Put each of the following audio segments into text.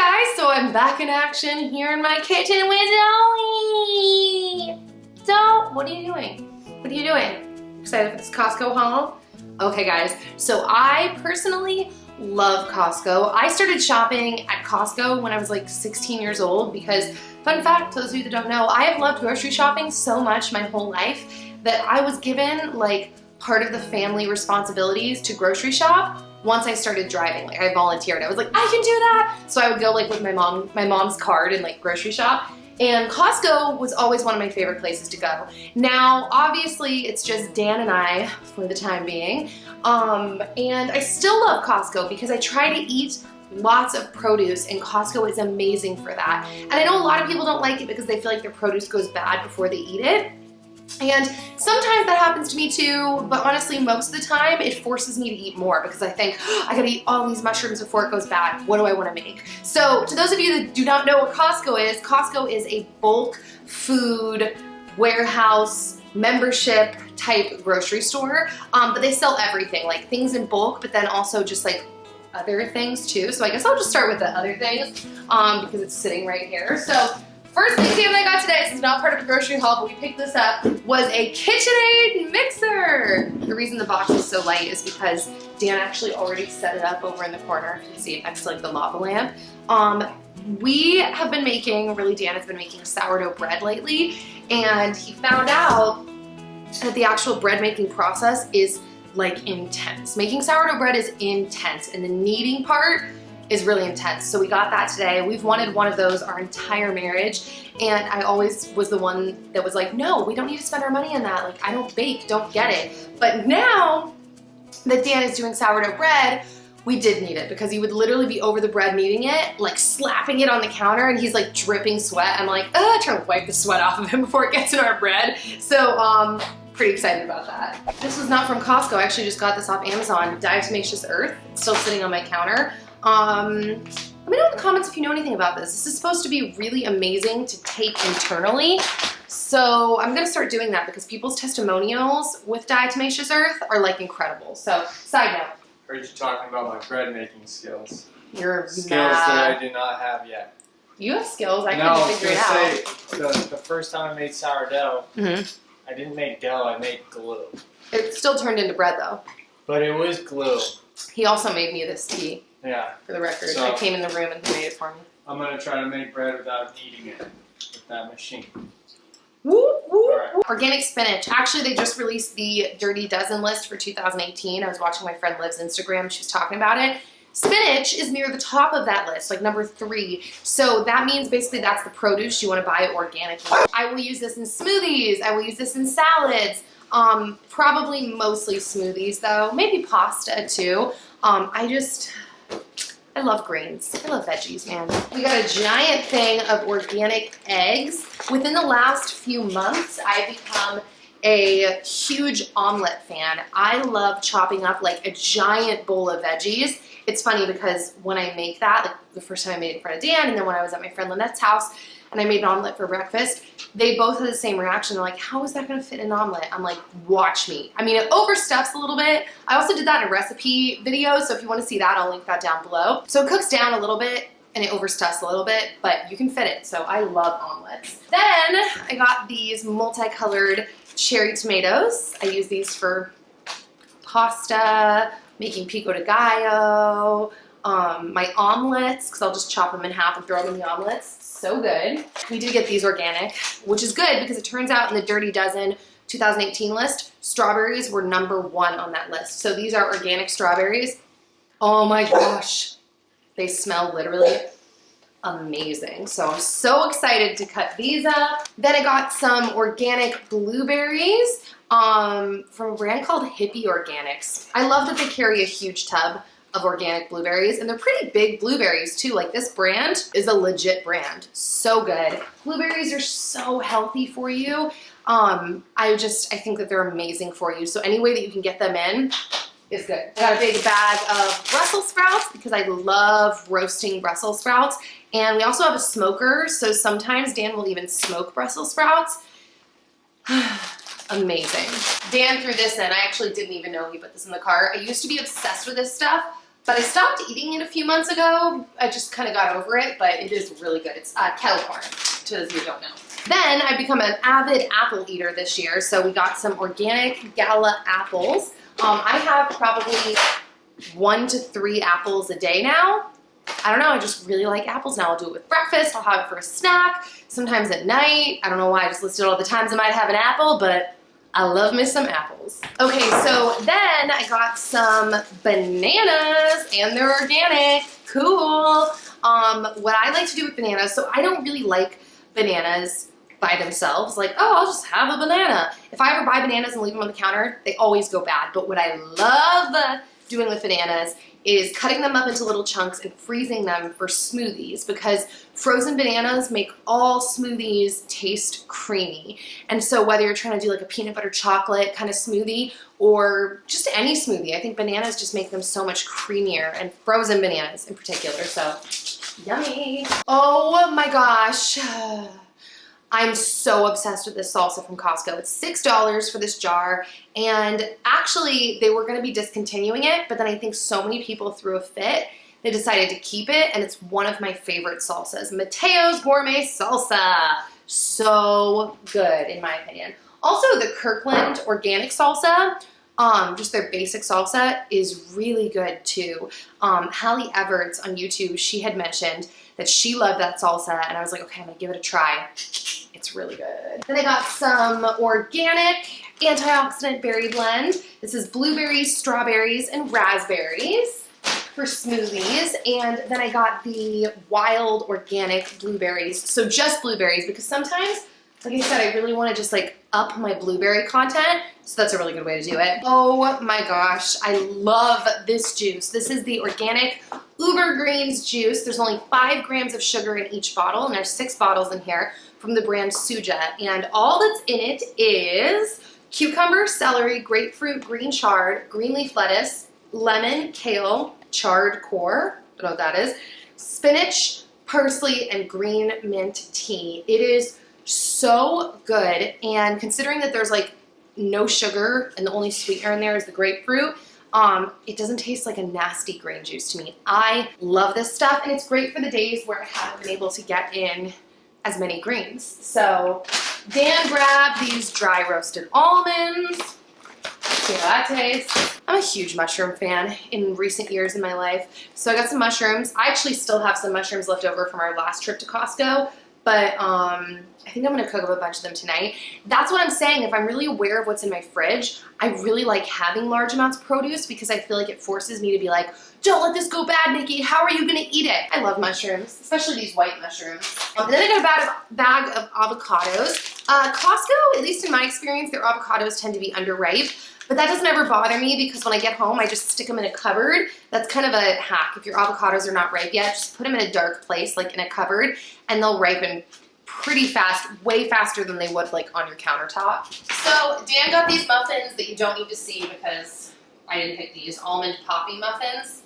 guys, so I'm back in action here in my kitchen with Zoe. So, what are you doing? What are you doing? Excited for this Costco haul? Okay guys, so I personally love Costco. I started shopping at Costco when I was like 16 years old because, fun fact, those of you that don't know, I have loved grocery shopping so much my whole life that I was given like part of the family responsibilities to grocery shop once I started driving. Like I volunteered. I was like, I can do that. So I would go like with my mom's card and like grocery shop. And Costco was always one of my favorite places to go. Now, obviously, it's just Dan and I for the time being. And I still love Costco because I try to eat lots of produce, and Costco is amazing for that. And I know a lot of people don't like it because they feel like their produce goes bad before they eat it. And sometimes that happens to me too, but honestly, most of the time, it forces me to eat more because I think, oh, I gotta eat all these mushrooms before it goes bad. What do I wanna make? So to those of you that do not know what Costco is a bulk food warehouse membership type grocery store, but they sell everything, like things in bulk, but then also just like other things too. So I guess I'll just start with the other things because it's sitting right here. So first thing Dan and I got today, this is not part of the grocery haul, but we picked this up, was a Kitchenaid Mixer. The reason the box is so light is because Dan actually already set it up over in the corner. You can see it next to like the lava lamp. We have been making, really Dan has been making sourdough bread lately, and he found out that the actual bread making process is like intense. Making sourdough bread is intense, and the kneading part is really intense. So we got that today. We've wanted one of those our entire marriage, and I always was the one that was like, no, we don't need to spend our money on that. Like, I don't bake, don't get it. But now that Dan is doing sourdough bread, we did need it because he would literally be over the bread kneading it, like slapping it on the counter, and he's like dripping sweat. I'm like, trying to wipe the sweat off of him before it gets in our bread. So, pretty excited about that. This was not from Costco. I actually just got this off Amazon. Diatomaceous Earth. It's still sitting on my counter. Let me know in the comments if you know anything about this. This is supposed to be really amazing to take internally. So I'm gonna start doing that because people's testimonials with Diatomaceous Earth are like incredible. So, side note. Heard you talking about my bread making skills. You're skills that I do not have yet. You have skills, I couldn't figure it out. The first time I made sourdough, I didn't make dough, I made glue. It still turned into bread though. But it was glue. He also made me this tea. Yeah. For the record. So, I came in the room and he made it for me. I'm gonna try to make bread without kneading it with that machine. Woo, woo. Right. Organic spinach. Actually, they just released the Dirty Dozen list for 2018. I was watching my friend Liv's Instagram. She was talking about it. Spinach is near the top of that list, like number 3. So that means basically that's the produce you want to buy organically. I will use this in smoothies. I will use this in salads. Probably mostly smoothies though. Maybe pasta too. I love greens. I love veggies, man. We got a giant thing of organic eggs. Within the last few months, I've become a huge omelette fan. I love chopping up like a giant bowl of veggies. It's funny because when I make that, like the first time I made it in front of Dan, and then when I was at my friend Lynette's house and I made an omelet for breakfast, they both had the same reaction. They're like, how is that gonna fit in an omelet? I'm like, watch me. I mean, it overstuffs a little bit. I also did that in a recipe video, so if you wanna see that, I'll link that down below. So it cooks down a little bit and it overstuffs a little bit, but you can fit it, so I love omelets. Then I got these multicolored cherry tomatoes. I use these for pasta, making pico de gallo, my omelets, because I'll just chop them in half and throw them in the omelets. So good. We did get these organic, which is good because it turns out in the Dirty Dozen 2018 list, strawberries were #1 on that list. So these are organic strawberries. Oh my gosh. They smell literally amazing. So I'm so excited to cut these up. Then I got some organic blueberries from a brand called Hippie Organics. I love that they carry a huge tub of organic blueberries, and they're pretty big blueberries too. Like this brand is a legit brand. So good. Blueberries are so healthy for you. I think that they're amazing for you. So any way that you can get them in is good. I got a big bag of Brussels sprouts because I love roasting Brussels sprouts. And we also have a smoker, so sometimes Dan will even smoke Brussels sprouts. Amazing. Dan threw this in. I actually didn't even know he put this in the cart. I used to be obsessed with this stuff but I stopped eating it a few months ago. I just kind of got over it, but it is really good. It's Kettle Corn, to those of you who don't know. Then I've become an avid apple eater this year, so we got some organic Gala apples. I have probably 1 to 3 apples a day now. I don't know, I just really like apples now. I'll do it with breakfast, I'll have it for a snack, sometimes at night. I don't know why I just listed all the times I might have an apple, but I love me some apples. Okay, so then I got some bananas, and they're organic. Cool. What I like to do with bananas, so I don't really like bananas by themselves, like, oh, I'll just have a banana. If I ever buy bananas and leave them on the counter, they always go bad. But what I love doing with bananas is cutting them up into little chunks and freezing them for smoothies, because frozen bananas make all smoothies taste creamy. And so whether you're trying to do like a peanut butter chocolate kind of smoothie or just any smoothie, I think bananas just make them so much creamier, and frozen bananas in particular, so yummy. Oh my gosh. I'm so obsessed with this salsa from Costco. It's $6 for this jar, and actually they were gonna be discontinuing it, but then I think so many people threw a fit, they decided to keep it, and it's one of my favorite salsas. Mateo's Gourmet Salsa. So good, in my opinion. Also, the Kirkland organic salsa, just their basic salsa, is really good too. Hallie Everts on YouTube, she had mentioned that she loved that salsa, and I was like, okay, I'm gonna give it a try. It's really good. Then I got some organic antioxidant berry blend. This is blueberries, strawberries, and raspberries for smoothies. And then I got the wild organic blueberries. So just blueberries, because sometimes, like I said, I really want to just like up my blueberry content. So that's a really good way to do it. Oh my gosh, I love this juice. This is the organic Uber Greens juice. There's only 5 grams of sugar in each bottle, and there's 6 bottles in here from the brand Suja. And all that's in it is cucumber, celery, grapefruit, green chard, green leaf lettuce, lemon, kale, chard core, don't know what that is, spinach, parsley, and green mint tea. It is so good, and considering that there's like no sugar and the only sweetener in there is the grapefruit, it doesn't taste like a nasty green juice to me. I love this stuff, and it's great for the days where I haven't been able to get in as many greens. So Dan grabbed these dry roasted almonds. See how that tastes. I'm a huge mushroom fan in recent years in my life. So I got some mushrooms. I actually still have some mushrooms left over from our last trip to Costco, but I think I'm gonna cook up a bunch of them tonight. That's what I'm saying. If I'm really aware of what's in my fridge, I really like having large amounts of produce, because I feel like it forces me to be like, don't let this go bad, Nikki. How are you gonna eat it? I love mushrooms, especially these white mushrooms. And then I got a bag of avocados. Costco, at least in my experience, their avocados tend to be underripe, but that doesn't ever bother me, because when I get home, I just stick them in a cupboard. That's kind of a hack. If your avocados are not ripe yet, just put them in a dark place, like in a cupboard, and they'll ripen pretty fast, way faster than they would like on your countertop. So Dan got these muffins that you don't need to see because I didn't pick these, almond poppy muffins.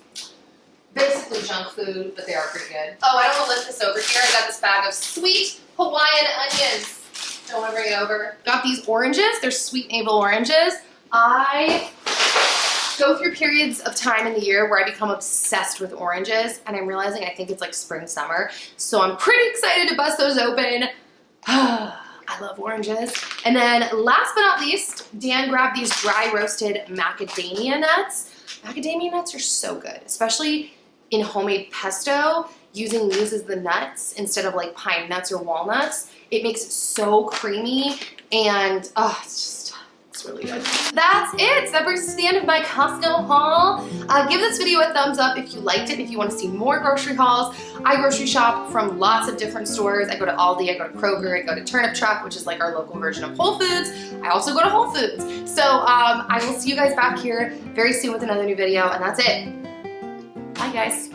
Basically junk food, but they are pretty good. Oh, I don't want to lift this over here. I got this bag of sweet Hawaiian onions. Don't want to bring it over. Got these oranges. They're sweet navel oranges. I go through periods of time in the year where I become obsessed with oranges, and I'm realizing I think it's like spring, summer. So I'm pretty excited to bust those open. I love oranges. And then last but not least, Dan grabbed these dry roasted macadamia nuts. Macadamia nuts are so good, especially in homemade pesto. Using these as the nuts instead of like pine nuts or walnuts, it makes it so creamy, and it's really good. That's it. So that brings us to the end of my Costco haul. Give this video a thumbs up if you liked it. If you want to see more grocery hauls, I grocery shop from lots of different stores. I go to Aldi, I go to Kroger, I go to Turnip Truck, which is like our local version of Whole Foods. I also go to Whole Foods. So I will see you guys back here very soon with another new video, and that's it. Bye guys.